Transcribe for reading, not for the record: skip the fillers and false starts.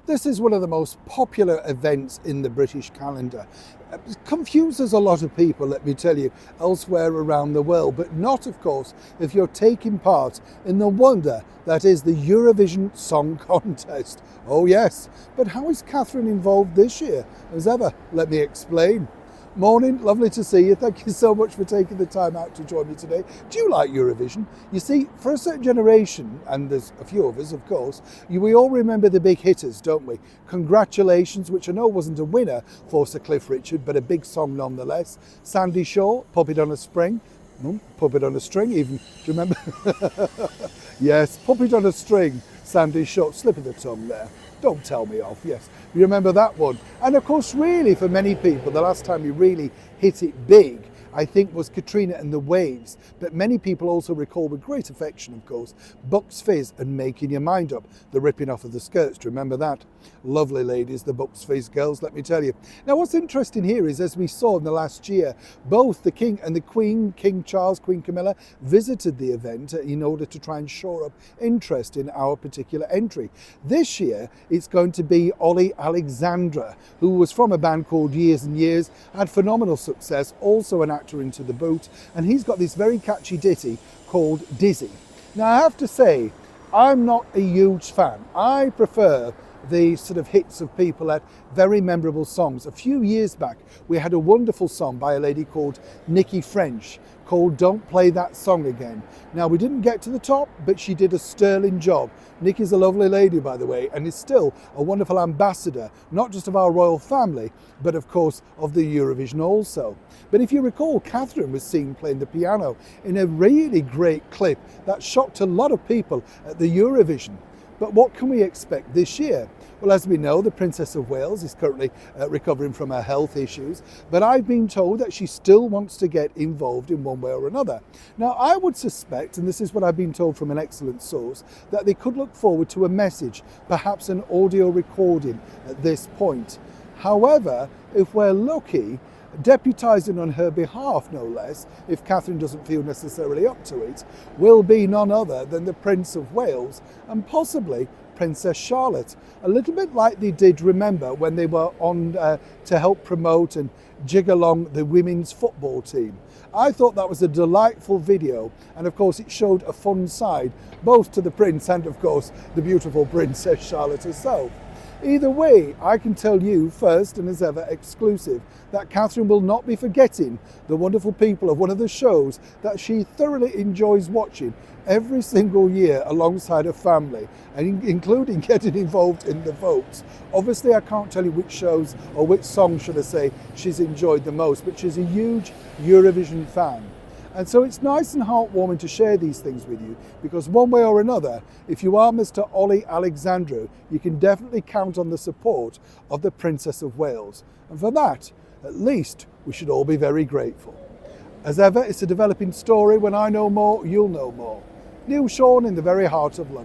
This is one of the most popular events in the British calendar. It confuses a lot of people, let me tell you, elsewhere around the world, but not, of course, if you're taking part in the wonder that is the Eurovision Song Contest. Oh yes, but how is Catherine involved this year? As ever, let me explain. Morning, lovely to see you. Thank you so much for taking the time out to join me today. Do you like Eurovision? You see, for a certain generation, and there's a few of us, of course, we all remember the big hitters, don't we? Congratulations, which I know wasn't a winner for Sir Cliff Richard, but a big song nonetheless. Sandy Shaw, Puppet on a Spring. Puppet on a String, even. Do you remember? Yes, Puppet on a String, Sandy Shaw. Slip of the tongue there. Don't tell me off, yes. You remember that one? And of course, really, for many people, the last time we really hit it big, I think, was Katrina and the Waves. But many people also recall with great affection, of course, Bucks Fizz and Making Your Mind Up, the ripping off of the skirts. Do you remember that? Lovely ladies, the Bucks Fizz girls, let me tell you. Now, what's interesting here is, as we saw in the last year, both the King and the Queen, King Charles, Queen Camilla, visited the event in order to try and shore up interest in our particular entry. This year, it's going to be Ollie Alexandra, who was from a band called Years and Years, had phenomenal success, also an actor into the boot, and he's got this very catchy ditty called Dizzy. Now, I have to say, I'm not a huge fan. I prefer the sort of hits of people at very memorable songs. A few years back, we had a wonderful song by a lady called Nikki French called Don't Play That Song Again. Now, we didn't get to the top, but she did a sterling job. Nikki's a lovely lady, by the way, and is still a wonderful ambassador, not just of our royal family, but of course of the Eurovision also. But if you recall, Catherine was seen playing the piano in a really great clip that shocked a lot of people at the Eurovision. But what can we expect this year? Well, as we know, the Princess of Wales is currently recovering from her health issues, but I've been told that she still wants to get involved in one way or another. Now, I would suspect, and this is what I've been told from an excellent source, that they could look forward to a message, perhaps an audio recording at this point. However, if we're lucky, deputising on her behalf, no less, if Catherine doesn't feel necessarily up to it, will be none other than the Prince of Wales and possibly Princess Charlotte. A little bit like they did, remember, when they were on to help promote and jig along the women's football team. I thought that was a delightful video, and of course it showed a fun side, both to the Prince and of course the beautiful Princess Charlotte herself. Either way, I can tell you first and as ever exclusive that Catherine will not be forgetting the wonderful people of one of the shows that she thoroughly enjoys watching every single year alongside her family, and including getting involved in the votes. Obviously, I can't tell you which shows or which songs, should I say, she's enjoyed the most, but she's a huge Eurovision fan. And so it's nice and heartwarming to share these things with you, because one way or another, if you are Mr. Ollie Alexandra, you can definitely count on the support of the Princess of Wales. And for that, at least, we should all be very grateful. As ever, it's a developing story. When I know more, you'll know more. Neil Sean in the very heart of London.